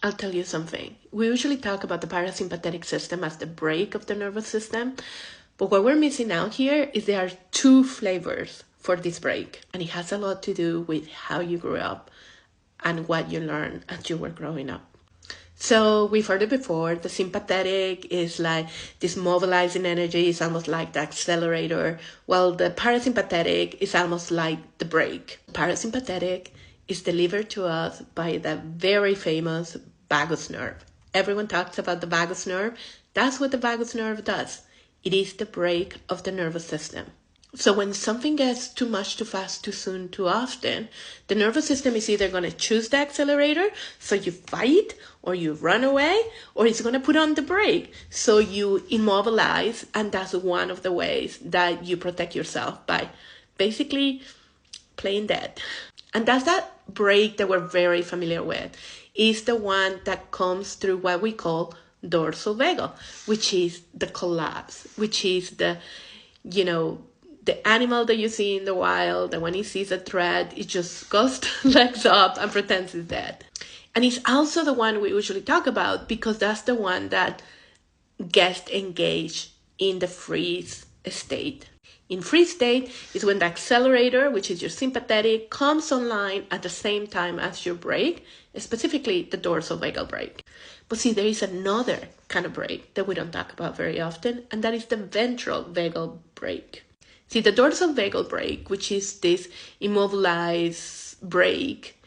I'll tell you something. We usually talk about the parasympathetic system as the brake of the nervous system, but what we're missing out here is there are two flavors for this brake, and it has a lot to do with how you grew up and what you learned as you were growing up. So we've heard it before. The sympathetic is like this mobilizing energy. It's almost like the accelerator. Well, the parasympathetic is almost like the brake. Parasympathetic is delivered to us by the very famous vagus nerve. Everyone talks about the vagus nerve. That's what the vagus nerve does. It is the brake of the nervous system. So when something gets too much, too fast, too soon, too often, the nervous system is either going to choose the accelerator, so you fight, or you run away, or it's going to put on the brake, so you immobilize, and that's one of the ways that you protect yourself by basically playing dead. And that's that brake that we're very familiar with. Is the one that comes through what we call dorsal vagal, which is the collapse, which is the animal that you see in the wild, that when he sees a threat, it just goes legs up and pretends it's dead. And it's also the one we usually talk about because that's the one that gets engaged in the freeze state. In freeze state is when the accelerator, which is your sympathetic, comes online at the same time as your brake, specifically the dorsal vagal brake. But see, there is another kind of brake that we don't talk about very often, and that is the ventral vagal brake. See, the dorsal vagal brake, which is this immobilized brake,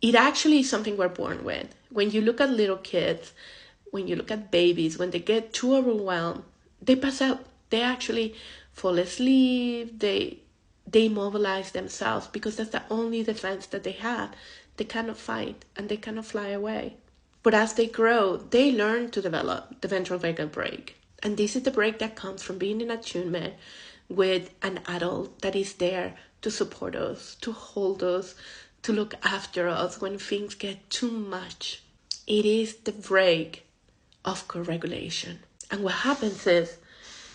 it actually is something we're born with. When you look at little kids, when you look at babies, when they get too overwhelmed, they pass out. They actually fall asleep. They immobilize themselves because that's the only defense that they have. They cannot fight and they cannot fly away. But as they grow, they learn to develop the ventral vagal brake. And this is the brake that comes from being in attunement with an adult that is there to support us, to hold us, to look after us when things get too much. It is the brake of co-regulation. And what happens is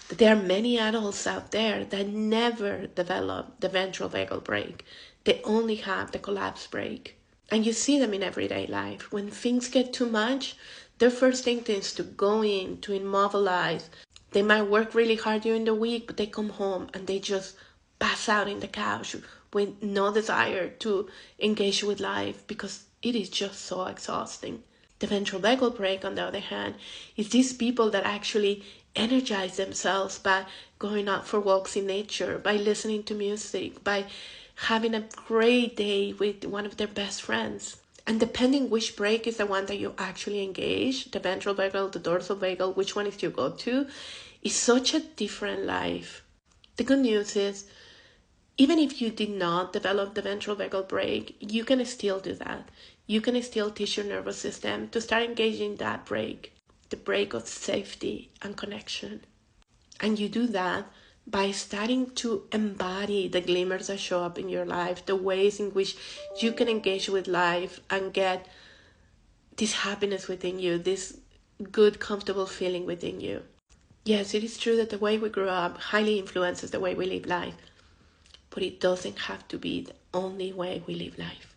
that there are many adults out there that never develop the ventral vagal brake. They only have the collapse brake. And you see them in everyday life. When things get too much, their first instinct is to go in, to immobilize. They might work really hard during the week, but they come home and they just pass out in the couch with no desire to engage with life because it is just so exhausting. The ventral vagal brake, on the other hand, is these people that actually energize themselves by going out for walks in nature, by listening to music, by having a great day with one of their best friends. And depending which brake is the one that you actually engage, the ventral vagal, the dorsal vagal, which one is your go-to, is such a different life. The good news is, even if you did not develop the ventral vagal brake, you can still do that. You can still teach your nervous system to start engaging that brake, the brake of safety and connection. And you do that by starting to embody the glimmers that show up in your life, the ways in which you can engage with life and get this happiness within you, this good, comfortable feeling within you. Yes, it is true that the way we grew up highly influences the way we live life, but it doesn't have to be the only way we live life.